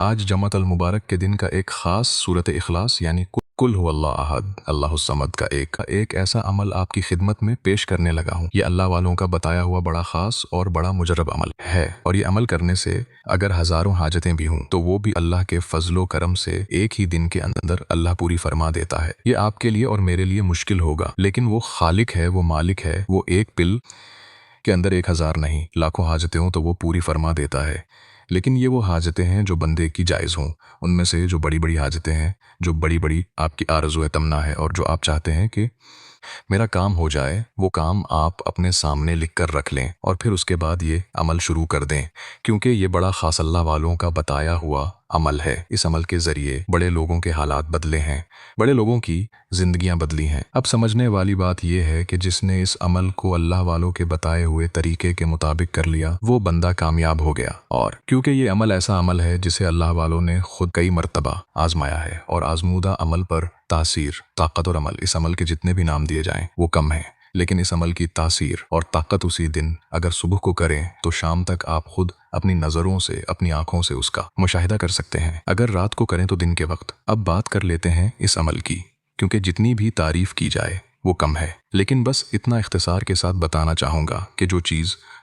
آج جمعۃ المبارک کے دن کا ایک خاص صورت اخلاص یعنی کل هو اللہ احد اللہ الصمد کا ایک ایسا عمل آپ کی خدمت میں پیش کرنے لگا ہوں۔ یہ اللہ والوں کا بتایا ہوا بڑا خاص اور بڑا مجرب عمل ہے، اور یہ عمل کرنے سے اگر ہزاروں حاجتیں بھی ہوں تو وہ بھی اللہ کے فضل و کرم سے ایک ہی دن کے اندر اللہ پوری فرما دیتا ہے۔ یہ آپ کے لیے اور میرے لیے مشکل ہوگا، لیکن وہ خالق ہے، وہ مالک ہے، وہ ایک پل کے اندر 1000 نہیں لاکھوں حاجتیں ہوں تو وہ پوری فرما دیتا ہے۔ لیکن یہ وہ حاجتیں ہیں جو بندے کی جائز ہوں، ان میں سے جو بڑی بڑی حاجتیں ہیں، جو بڑی بڑی آپ کی آرزو تمنا ہے اور جو آپ چاہتے ہیں کہ میرا کام ہو جائے، وہ کام آپ اپنے سامنے لکھ کر رکھ لیں اور پھر اس کے بعد یہ عمل شروع کر دیں، کیونکہ یہ بڑا خاص اللہ والوں کا بتایا ہوا عمل ہے۔ اس عمل کے ذریعے بڑے لوگوں کے حالات بدلے ہیں، بڑے لوگوں کی زندگیاں بدلی ہیں۔ اب سمجھنے والی بات یہ ہے کہ جس نے اس عمل کو اللہ والوں کے بتائے ہوئے طریقے کے مطابق کر لیا وہ بندہ کامیاب ہو گیا، اور کیونکہ یہ عمل ایسا عمل ہے جسے اللہ والوں نے خود کئی مرتبہ آزمایا ہے، اور آزمودہ عمل پر تاثیر، طاقت اور عمل، اس عمل کے جتنے بھی نام دیے جائیں وہ کم ہیں، لیکن اس عمل کی تاثیر اور طاقت اسی دن اگر صبح کو کریں تو شام تک آپ خود اپنی نظروں سے، اپنی آنکھوں سے اس کا مشاہدہ کر سکتے ہیں۔ اگر رات کو کریں تو دن کے وقت۔ اب بات کر لیتے ہیں اس عمل کی، کیونکہ جتنی بھی تعریف کی جائے وہ کم ہے، لیکن بس اتنا اختصار کے ساتھ بتانا چاہوں گا کہ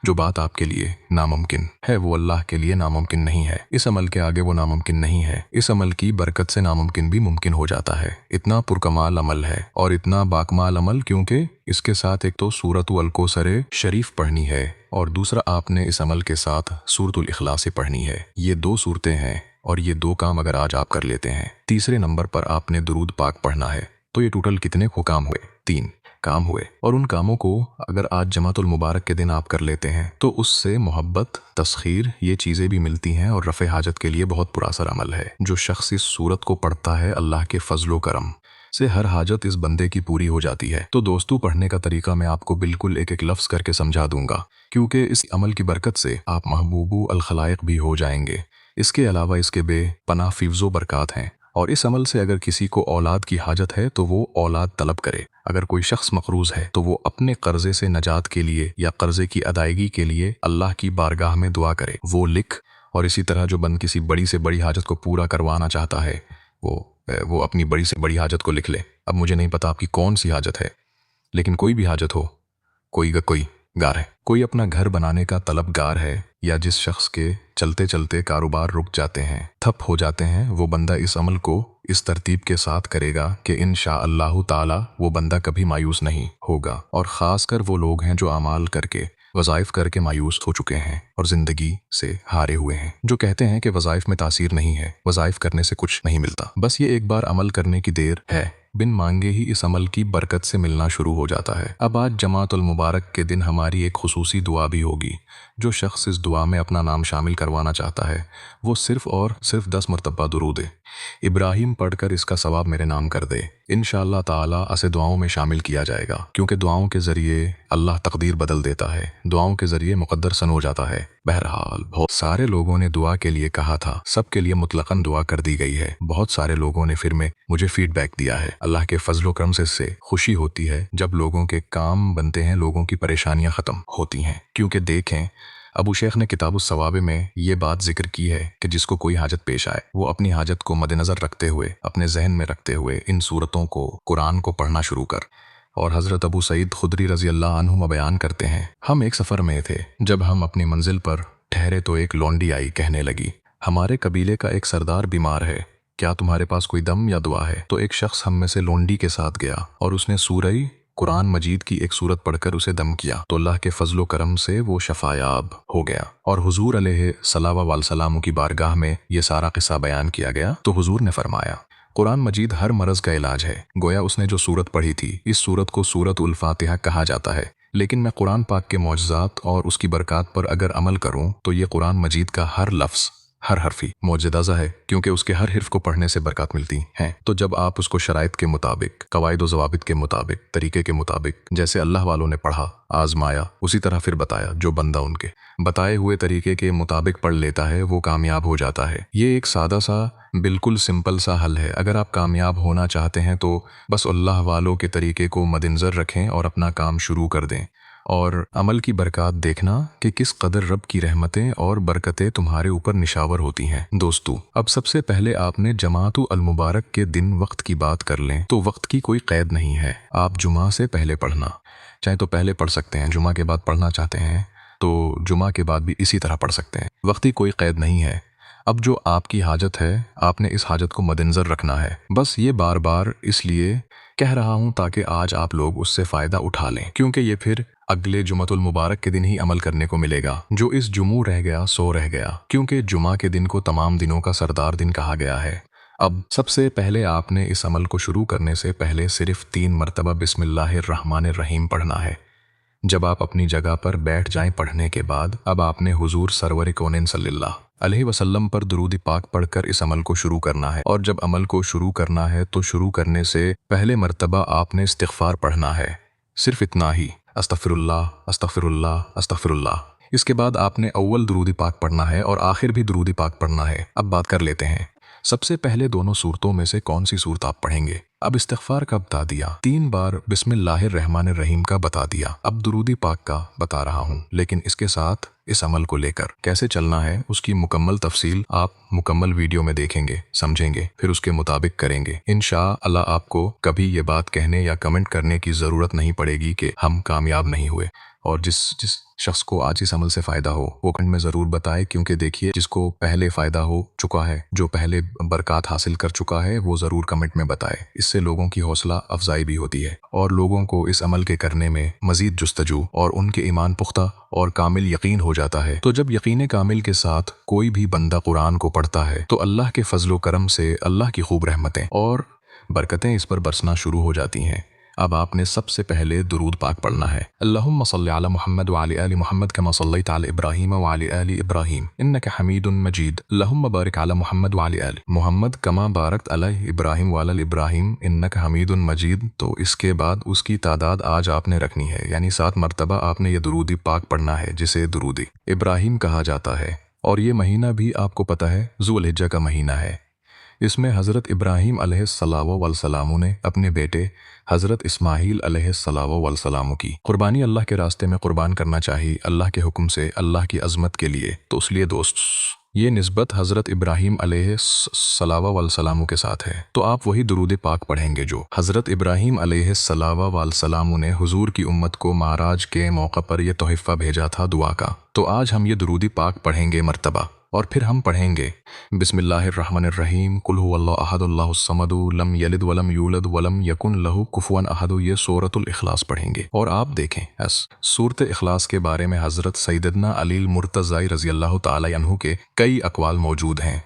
جو بات آپ کے لیے ناممکن ہے وہ اللہ کے لیے ناممکن نہیں ہے۔ اس عمل کے آگے وہ ناممکن نہیں ہے۔ اس عمل کی برکت سے ناممکن بھی ممکن ہو جاتا ہے۔ اتنا پرکمال عمل ہے اور اتنا باکمال عمل کیونکہ اس کے ساتھ ایک تو سورۃ الکوثر شریف پڑھنی ہے اور دوسرا آپ نے اس عمل کے ساتھ سورۃ الاخلاص پڑھنی ہے۔ یہ 2 صورتیں ہیں اور یہ 2 کام اگر آج آپ کر لیتے ہیں، تیسرے نمبر پر آپ نے درود پاک پڑھنا ہے، تو یہ ٹوٹل کتنے کو کام ہوئے؟ 3 کام ہوئے، اور ان کاموں کو اگر آج جمعۃ المبارک کے دن آپ کر لیتے ہیں تو اس سے محبت، تسخیر، یہ چیزیں بھی ملتی ہیں، اور رفع حاجت کے لیے بہت پراثر عمل ہے۔ جو شخص اس صورت کو پڑھتا ہے اللہ کے فضل و کرم سے ہر حاجت اس بندے کی پوری ہو جاتی ہے۔ تو دوستو، پڑھنے کا طریقہ میں آپ کو بالکل ایک ایک لفظ کر کے سمجھا دوں گا، کیونکہ اس عمل کی برکت سے آپ محبوب الخلائق بھی ہو جائیں گے۔ اس کے علاوہ اس کے بے پناہ فیض و برکات ہیں، اور اس عمل سے اگر کسی کو اولاد کی حاجت ہے تو وہ اولاد طلب کرے۔ اگر کوئی شخص مقروض ہے تو وہ اپنے قرضے سے نجات کے لیے یا قرضے کی ادائیگی کے لیے اللہ کی بارگاہ میں دعا کرے، وہ لکھ، اور اسی طرح جو بند کسی بڑی سے بڑی حاجت کو پورا کروانا چاہتا ہے وہ اپنی بڑی سے بڑی حاجت کو لکھ لے۔ اب مجھے نہیں پتا آپ کی کون سی حاجت ہے، لیکن کوئی بھی حاجت ہو، کوئی گار ہے، کوئی اپنا گھر بنانے کا طلبگار ہے، یا جس شخص کے چلتے چلتے کاروبار رک جاتے ہیں، ٹھپ ہو جاتے ہیں، وہ بندہ اس عمل کو اس ترتیب کے ساتھ کرے گا کہ انشاءاللہ تعالی وہ بندہ کبھی مایوس نہیں ہوگا۔ اور خاص کر وہ لوگ ہیں جو اعمال کر کے، وظائف کر کے مایوس ہو چکے ہیں اور زندگی سے ہارے ہوئے ہیں، جو کہتے ہیں کہ وظائف میں تاثیر نہیں ہے، وظائف کرنے سے کچھ نہیں ملتا، بس یہ ایک بار عمل کرنے کی دیر ہے، بن مانگے ہی اس عمل کی برکت سے ملنا شروع ہو جاتا ہے۔ اب آج جمعۃ المبارک کے دن ہماری ایک خصوصی دعا بھی ہوگی۔ جو شخص اس دعا میں اپنا نام شامل کروانا چاہتا ہے وہ صرف اور صرف 10 مرتبہ درود ابراہیم پڑھ کر اس کا ثواب میرے نام کر دے۔ انشاءاللہ تعالی اسے دعاؤں میں شامل کیا جائے گا، کیونکہ دعاؤں کے ذریعے اللہ تقدیر بدل دیتا ہے، دعاؤں کے ذریعے مقدر سن ہو جاتا ہے۔ بہرحال بہت سارے لوگوں نے دعا کے لیے کہا تھا، سب کے لیے مطلقاً دعا کر دی گئی ہے۔ بہت سارے لوگوں نے پھر مجھے فیڈ بیک دیا ہے۔ اللہ کے فضل و کرم سے خوشی ہوتی ہے جب لوگوں کے کام بنتے ہیں، لوگوں کی پریشانیاں ختم ہوتی ہیں، کیونکہ دیکھیں ابو شیخ نے کتاب الثواب میں یہ بات ذکر کی ہے کہ جس کو کوئی حاجت پیش آئے وہ اپنی حاجت کو مد نظر رکھتے ہوئے، اپنے ذہن میں رکھتے ہوئے ان صورتوں کو، قرآن کو پڑھنا شروع کر۔ اور حضرت ابو سعید خدری رضی اللہ عنہ بیان کرتے ہیں، ہم ایک سفر میں تھے، جب ہم اپنی منزل پر ٹھہرے تو ایک لونڈی آئی، کہنے لگی، ہمارے قبیلے کا ایک سردار بیمار ہے، کیا تمہارے پاس کوئی دم یا دعا ہے؟ تو ایک شخص ہم میں سے لونڈی کے ساتھ گیا اور اس نے سورہ قرآن مجید کی ایک سورت پڑھ کر اسے دم کیا، تو اللہ کے فضل و کرم سے وہ شفایاب ہو گیا۔ اور حضور علیہ الصلوۃ والسلام کی بارگاہ میں یہ سارا قصہ بیان کیا گیا تو حضور نے فرمایا، قرآن مجید ہر مرض کا علاج ہے۔ گویا اس نے جو سورت پڑھی تھی، اس سورت کو سورۃ الفاتحہ کہا جاتا ہے، لیکن میں قرآن پاک کے معجزات اور اس کی برکات پر اگر عمل کروں تو یہ قرآن مجید کا ہر لفظ، ہر حرفی معجزہ ہے، کیونکہ اس کے ہر حرف کو پڑھنے سے برکات ملتی ہیں۔ تو جب آپ اس کو شرائط کے مطابق، قواعد و ضوابط کے مطابق، طریقے کے مطابق، جیسے اللہ والوں نے پڑھا، آزمایا، اسی طرح پھر بتایا، جو بندہ ان کے بتائے ہوئے طریقے کے مطابق پڑھ لیتا ہے وہ کامیاب ہو جاتا ہے۔ یہ ایک سادہ سا، بالکل سمپل سا حل ہے۔ اگر آپ کامیاب ہونا چاہتے ہیں تو بس اللہ والوں کے طریقے کو مد نظر رکھیں اور اپنا کام شروع کر دیں، اور عمل کی برکات دیکھنا کہ کس قدر رب کی رحمتیں اور برکتیں تمہارے اوپر نشاور ہوتی ہیں۔ دوستو، اب سب سے پہلے آپ نے جمعۃ المبارک کے دن وقت کی بات کر لیں تو وقت کی کوئی قید نہیں ہے۔ آپ جمعہ سے پہلے پڑھنا چاہے تو پہلے پڑھ سکتے ہیں، جمعہ کے بعد پڑھنا چاہتے ہیں تو جمعہ کے بعد بھی اسی طرح پڑھ سکتے ہیں، وقت کی کوئی قید نہیں ہے۔ اب جو آپ کی حاجت ہے آپ نے اس حاجت کو مد نظر رکھنا ہے۔ بس یہ بار بار اس لیے کہہ رہا ہوں تاکہ آج آپ لوگ اس سے فائدہ اٹھا لیں، کیونکہ یہ پھر اگلے جمعۃ المبارک کے دن ہی عمل کرنے کو ملے گا۔ جو اس جمعہ رہ گیا سو رہ گیا، کیونکہ جمعہ کے دن کو تمام دنوں کا سردار دن کہا گیا ہے۔ اب سب سے پہلے آپ نے اس عمل کو شروع کرنے سے پہلے صرف 3 مرتبہ بسم اللہ الرحمن الرحیم پڑھنا ہے۔ جب آپ اپنی جگہ پر بیٹھ جائیں پڑھنے کے بعد اب آپ نے حضور سرور کونین صلی اللہ علیہ وسلم پر درود پاک پڑھ کر اس عمل کو شروع کرنا ہے، اور جب عمل کو شروع کرنا ہے تو شروع کرنے سے پہلے مرتبہ آپ نے استغفار پڑھنا ہے، صرف اتنا ہی، استغفر اللہ استغفر اللہ استغفر اللہ۔ اس کے بعد آپ نے اول درود پاک پڑھنا ہے اور آخر بھی درود پاک پڑھنا ہے۔ اب بات کر لیتے ہیں سب سے پہلے دونوں صورتوں میں سے کون سی صورت آپ پڑھیں گے۔ اب استغفار کا بتا دیا، 3 بار بسم اللہ الرحمن الرحیم کا بتا دیا، اب درود پاک کا بتا رہا ہوں، لیکن اس کے ساتھ اس عمل کو لے کر کیسے چلنا ہے اس کی مکمل تفصیل آپ مکمل ویڈیو میں دیکھیں گے، سمجھیں گے، پھر اس کے مطابق کریں گے۔ انشاءاللہ آپ کو کبھی یہ بات کہنے یا کمنٹ کرنے کی ضرورت نہیں پڑے گی کہ ہم کامیاب نہیں ہوئے، اور جس شخص کو آج اس عمل سے فائدہ ہو وہ کمنٹ میں ضرور بتائے، کیونکہ دیکھیے جس کو پہلے فائدہ ہو چکا ہے، جو پہلے برکات حاصل کر چکا ہے، وہ ضرور کمنٹ میں بتائے۔ اس سے لوگوں کی حوصلہ افزائی بھی ہوتی ہے اور لوگوں کو اس عمل کے کرنے میں مزید جستجو اور ان کے ایمان پختہ اور کامل یقین ہو جاتا ہے۔ تو جب یقین کامل کے ساتھ کوئی بھی بندہ قرآن کو پڑھتا ہے تو اللہ کے فضل و کرم سے اللہ کی خوب رحمتیں اور برکتیں اس پر برسنا شروع ہو جاتی ہیں۔ اب آپ نے سب سے پہلے درود پاک پڑھنا ہے۔ اللہم صلی علی محمد وعلی آل محمد کما صلیت علی ابراہیم وعلی آل ابراہیم انک حمید مجید۔ اللہم بارک علی محمد وعلی آل محمد کما بارکت علی ابراہیم وعلی آل ابراہیم انک حمید مجید۔ تو اس کے بعد اس کی تعداد آج آپ نے رکھنی ہے، یعنی 7 مرتبہ آپ نے یہ درود پاک پڑھنا ہے، جسے درود ابراہیم کہا جاتا ہے۔ اور یہ مہینہ بھی آپ کو پتہ ہے ذو الحجہ کا مہینہ ہے۔ اس میں حضرت ابراہیم علیہ السلام نے اپنے بیٹے حضرت اسماعیل علیہ السلام کی قربانی اللہ کے راستے میں قربان کرنا چاہیے، اللہ کے حکم سے، اللہ کی عظمت کے لیے۔ تو اس لیے دوست یہ نسبت حضرت ابراہیم علیہ السلام کے ساتھ ہے، تو آپ وہی درود پاک پڑھیں گے جو حضرت ابراہیم علیہ السلام نے حضور کی امت کو معراج کے موقع پر یہ تحفہ بھیجا تھا دعا کا۔ تو آج ہم یہ درود پاک پڑھیں گے مرتبہ، اور پھر ہم پڑھیں گے بسم اللہ الرحمن الرحیم، قل هو اللہ احد اللہ الصمد لم یلد ولم یولد ولم یکن لہ کفوا احد۔ یہ سورۃ الاخلاص پڑھیں گے، اور آپ دیکھیں سورۃ اخلاص کے بارے میں حضرت سیدنا علی المرتضی رضی اللہ تعالی عنہ کے کئی اقوال موجود ہیں۔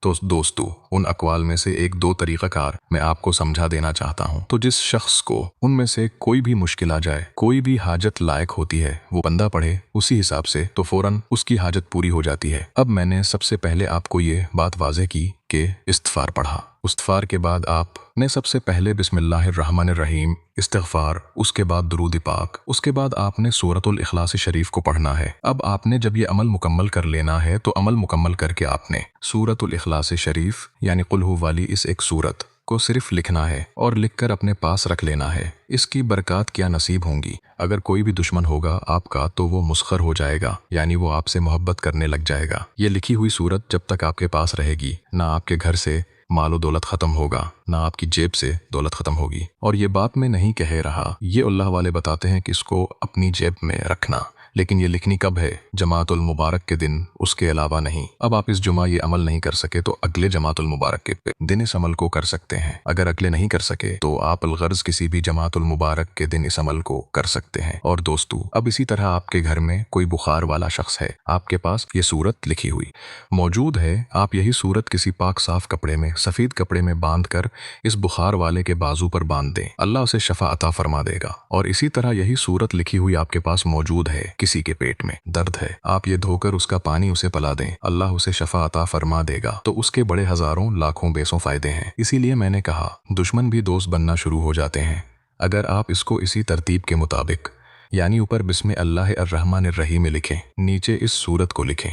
تو دوستو ان اقوال میں سے 1-2 طریقہ کار میں آپ کو سمجھا دینا چاہتا ہوں۔ تو جس شخص کو ان میں سے کوئی بھی مشکل آ جائے، کوئی بھی حاجت لائق ہوتی ہے، وہ بندہ پڑھے اسی حساب سے، تو فوراً اس کی حاجت پوری ہو جاتی ہے۔ اب میں نے سب سے پہلے آپ کو یہ بات واضح کی کہ استغفار پڑھا، استغفار کے بعد آپ نے سب سے پہلے بسم اللہ الرحمن الرحیم، استغفار، اس کے بعد درود پاک، اس کے بعد آپ نے سورۃ الاخلاص شریف کو پڑھنا ہے۔ اب آپ نے جب یہ عمل مکمل کر لینا ہے تو عمل مکمل کر کے آپ نے سورۃ الاخلاص شریف یعنی قل ھو والی اس ایک سورت کو صرف لکھنا ہے اور لکھ کر اپنے پاس رکھ لینا ہے۔ اس کی برکات کیا نصیب ہوں گی، اگر کوئی بھی دشمن ہوگا آپ کا تو وہ مسخر ہو جائے گا، یعنی وہ آپ سے محبت کرنے لگ جائے گا۔ یہ لکھی ہوئی سورت جب تک آپ کے پاس رہے گی، نہ آپ کے گھر سے مال و دولت ختم ہوگا، نہ آپ کی جیب سے دولت ختم ہوگی۔ اور یہ بات میں نہیں کہہ رہا، یہ اللہ والے بتاتے ہیں کہ اس کو اپنی جیب میں رکھنا، لیکن یہ لکھنی کب ہے؟ جمعۃ المبارک کے دن، اس کے علاوہ نہیں۔ اب آپ اس جمعہ یہ عمل نہیں کر سکے تو اگلے جمعۃ المبارک کے دن اس عمل کو کر سکتے ہیں۔ اگر اگلے نہیں کر سکے تو آپ الغرض کسی بھی جمعۃ المبارک کے دن اس عمل کو کر سکتے ہیں۔ اور دوستو اب اسی طرح آپ کے گھر میں کوئی بخار والا شخص ہے، آپ کے پاس یہ سورت لکھی ہوئی موجود ہے، آپ یہی سورت کسی پاک صاف کپڑے میں، سفید کپڑے میں باندھ کر اس بخار والے کے بازو پر باندھ دیں، اللہ اسے شفا عطا فرما دے گا۔ اور اسی طرح یہی سورت لکھی ہوئی آپ کے پاس موجود ہے، کسی کے پیٹ میں درد ہے، آپ یہ دھو کر اس کا پانی اسے پلا دیں، اللہ اسے شفا عطا فرما دے گا، تو اس کے بڑے ہزاروں لاکھوں بیسوں فائدے ہیں۔ اسی لیے میں نے کہا دشمن بھی دوست بننا شروع ہو جاتے ہیں اگر آپ اس کو اسی ترتیب کے مطابق، یعنی اوپر بسم اللہ الرحمن الرحیم لکھیں، نیچے اس سورت کو لکھیں،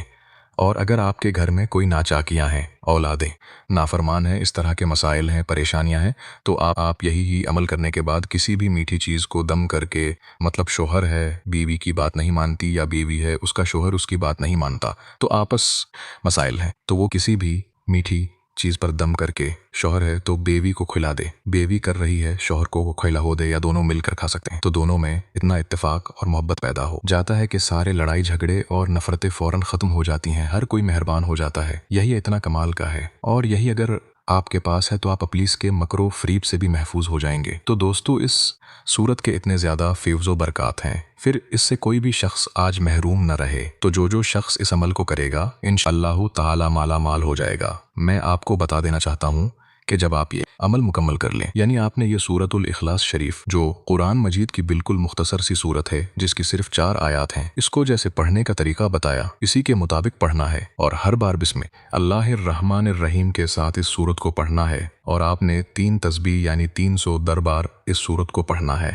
اور اگر آپ کے گھر میں کوئی ناچاکیاں ہیں، اولادیں نافرمان ہیں، اس طرح کے مسائل ہیں، پریشانیاں ہیں، تو آپ یہی ہی عمل کرنے کے بعد کسی بھی میٹھی چیز کو دم کر کے، مطلب شوہر ہے بیوی کی بات نہیں مانتی، یا بیوی ہے اس کا شوہر اس کی بات نہیں مانتا، تو آپس مسائل ہیں، تو وہ کسی بھی میٹھی چیز پر دم کر کے، شوہر ہے تو بیوی کو کھلا دے، بیوی کر رہی ہے شوہر کو وہ کھلا ہو دے، یا دونوں مل کر کھا سکتے ہیں، تو دونوں میں اتنا اتفاق اور محبت پیدا ہو جاتا ہے کہ سارے لڑائی جھگڑے اور نفرتیں فوراً ختم ہو جاتی ہیں، ہر کوئی مہربان ہو جاتا ہے۔ یہی اتنا کمال کا ہے، اور یہی اگر آپ کے پاس ہے تو آپ ابلیس کے مکر و فریب سے بھی محفوظ ہو جائیں گے۔ تو دوستو، اس صورت کے اتنے زیادہ فیوز و برکات ہیں، پھر اس سے کوئی بھی شخص آج محروم نہ رہے، تو جو شخص اس عمل کو کرے گا انشاءاللہ تعالی مالا مال ہو جائے گا۔ میں آپ کو بتا دینا چاہتا ہوں کہ جب آپ یہ عمل مکمل کر لیں، یعنی آپ نے یہ سورۃ الاخلاص شریف، جو قرآن مجید کی بالکل مختصر سی سورت ہے جس کی صرف 4 آیات ہیں، اس کو جیسے پڑھنے کا طریقہ بتایا اسی کے مطابق پڑھنا ہے، اور ہر بار بسم اللہ الرحمن الرحیم کے ساتھ اس سورت کو پڑھنا ہے، اور آپ نے 3 تسبیح یعنی 300 بار اس سورت کو پڑھنا ہے۔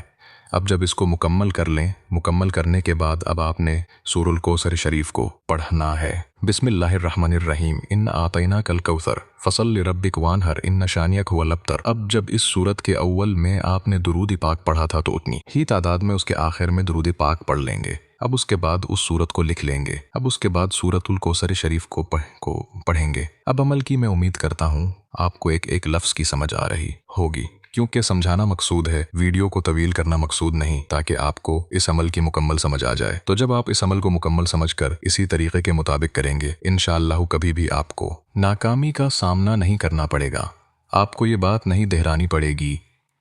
اب جب اس کو مکمل کر لیں، مکمل کرنے کے بعد اب آپ نے سورۃ الکوثر شریف کو پڑھنا ہے۔ بسم اللہ الرحمن الرحیم، ان اعطیناک الکوثر فصل لربک وانحر ان شانئک هو الابتر۔ اب جب اس سورت کے اول میں آپ نے درود پاک پڑھا تھا تو اتنی ہی تعداد میں اس کے آخر میں درود پاک پڑھ لیں گے۔ اب اس کے بعد اس سورت کو لکھ لیں گے، اب اس کے بعد سورۃ الکوثر شریف کو پڑھیں گے۔ اب عمل کی میں امید کرتا ہوں آپ کو ایک ایک لفظ کی سمجھ آ رہی ہوگی، کیونکہ سمجھانا مقصود ہے، ویڈیو کو طویل کرنا مقصود نہیں، تاکہ آپ کو اس عمل کی مکمل سمجھ آ جائے۔ تو جب آپ اس عمل کو مکمل سمجھ کر اسی طریقے کے مطابق کریں گے، انشاءاللہ کبھی بھی آپ کو ناکامی کا سامنا نہیں کرنا پڑے گا۔ آپ کو یہ بات نہیں دہرانی پڑے گی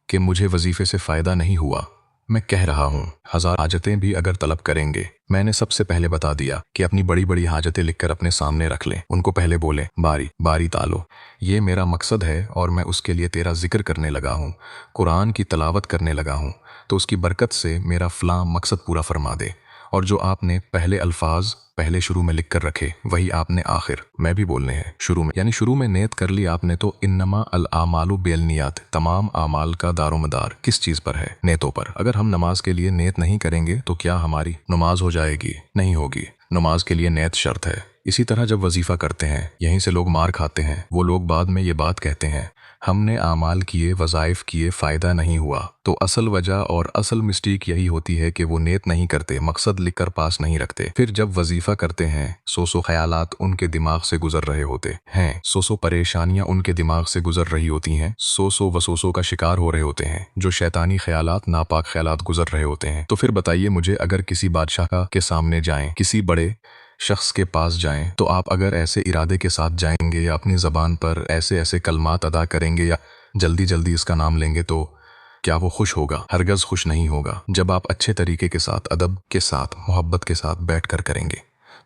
کہ مجھے وظیفے سے فائدہ نہیں ہوا۔ میں کہہ رہا ہوں، 1000 حاجتیں بھی اگر طلب کریں گے، میں نے سب سے پہلے بتا دیا کہ اپنی بڑی بڑی حاجتیں لکھ کر اپنے سامنے رکھ لیں، ان کو پہلے بولیں، باری باری تالو، یہ میرا مقصد ہے اور میں اس کے لیے تیرا ذکر کرنے لگا ہوں، قرآن کی تلاوت کرنے لگا ہوں، تو اس کی برکت سے میرا فلاں مقصد پورا فرما دے۔ اور جو آپ نے پہلے الفاظ پہلے شروع میں لکھ کر رکھے، وہی آپ نے آخر میں بھی بولنے ہیں شروع میں، یعنی شروع میں نیت کر لی آپ نے، تو انما الاعمال بالنیات، تمام اعمال کا دار و مدار کس چیز پر ہے؟ نیتوں پر۔ اگر ہم نماز کے لیے نیت نہیں کریں گے تو کیا ہماری نماز ہو جائے گی؟ نہیں ہوگی۔ نماز کے لیے نیت شرط ہے۔ اسی طرح جب وظیفہ کرتے ہیں، یہیں سے لوگ مار کھاتے ہیں، وہ لوگ بعد میں یہ بات کہتے ہیں، ہم نے اعمال کیے، وظائف کیے، فائدہ نہیں ہوا، تو اصل وجہ اور اصل مسٹیک یہی ہوتی ہے کہ وہ نیت نہیں کرتے، مقصد لکھ کر پاس نہیں رکھتے۔ پھر جب وظیفہ کرتے ہیں، سو خیالات ان کے دماغ سے گزر رہے ہوتے ہیں، سو پریشانیاں ان کے دماغ سے گزر رہی ہوتی ہیں، سو وسوسوں کا شکار ہو رہے ہوتے ہیں، جو شیطانی خیالات، ناپاک خیالات گزر رہے ہوتے ہیں۔ تو پھر بتائیے مجھے، اگر کسی بادشاہ کے سامنے جائیں، کسی بڑے شخص کے پاس جائیں، تو آپ اگر ایسے ارادے کے ساتھ جائیں گے یا اپنی زبان پر ایسے کلمات ادا کریں گے یا جلدی اس کا نام لیں گے، تو کیا وہ خوش ہوگا؟ ہرگز خوش نہیں ہوگا۔ جب آپ اچھے طریقے کے ساتھ، ادب کے ساتھ، محبت کے ساتھ بیٹھ کر کریں گے،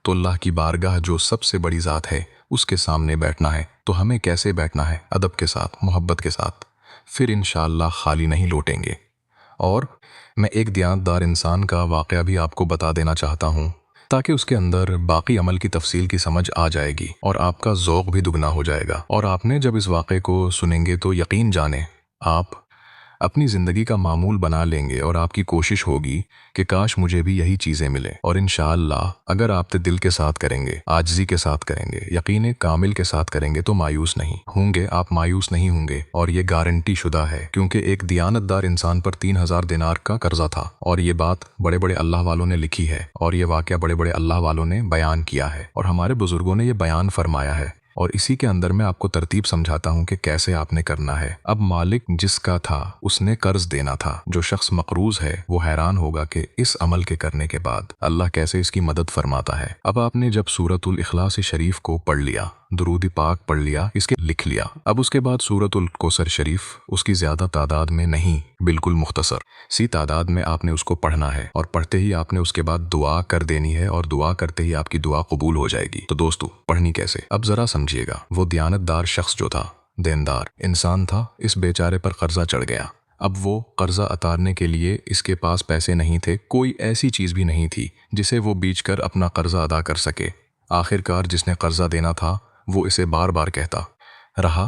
تو اللہ کی بارگاہ جو سب سے بڑی ذات ہے اس کے سامنے بیٹھنا ہے، تو ہمیں کیسے بیٹھنا ہے؟ ادب کے ساتھ، محبت کے ساتھ، پھر انشاءاللہ خالی نہیں لوٹیں گے۔ اور میں ایک دیانتدار انسان کا واقعہ بھی آپ کو بتا دینا چاہتا ہوں، تاکہ اس کے اندر باقی عمل کی تفصیل کی سمجھ آ جائے گی اور آپ کا ذوق بھی دگنا ہو جائے گا۔ اور آپ نے جب اس واقعے کو سنیں گے تو یقین جانیں آپ اپنی زندگی کا معمول بنا لیں گے، اور آپ کی کوشش ہوگی کہ کاش مجھے بھی یہی چیزیں ملیں۔ اور انشاءاللہ اگر آپ دل کے ساتھ کریں گے، عاجزی کے ساتھ کریں گے، یقین کامل کے ساتھ کریں گے، تو مایوس نہیں ہوں گے، آپ مایوس نہیں ہوں گے، اور یہ گارنٹی شدہ ہے، کیونکہ ایک دیانتدار انسان پر 3000 دینار کا قرضہ تھا، اور یہ بات بڑے بڑے اللہ والوں نے لکھی ہے، اور یہ واقعہ بڑے بڑے اللہ والوں نے بیان کیا ہے، اور ہمارے بزرگوں نے یہ بیان فرمایا ہے، اور اسی کے اندر میں آپ کو ترتیب سمجھاتا ہوں کہ کیسے آپ نے کرنا ہے۔ اب مالک جس کا تھا اس نے قرض دینا تھا، جو شخص مقروض ہے وہ حیران ہوگا کہ اس عمل کے کرنے کے بعد اللہ کیسے اس کی مدد فرماتا ہے۔ اب آپ نے جب سورۃ الاخلاص شریف کو پڑھ لیا، درود پاک پڑھ لیا، اس کے لکھ لیا، اب اس کے بعد سورۃ الکوثر شریف، اس کی زیادہ تعداد میں نہیں، بالکل مختصر سی تعداد میں آپ نے اس کو پڑھنا ہے، اور پڑھتے ہی آپ نے اس کے بعد دعا کر دینی ہے، اور دعا کرتے ہی آپ کی دعا قبول ہو جائے گی۔ تو دوستو، پڑھنی کیسے؟ اب ذرا سمجھیے گا، وہ دیانتدار شخص جو تھا، دیندار انسان تھا، اس بیچارے پر قرضہ چڑھ گیا۔ اب وہ قرضہ اتارنے کے لیے اس کے پاس پیسے نہیں تھے، کوئی ایسی چیز بھی نہیں تھی جسے وہ بیچ کر اپنا قرضہ ادا کر سکے۔ آخر کار جس نے قرضہ دینا تھا وہ اسے بار بار کہتا رہا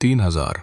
3000।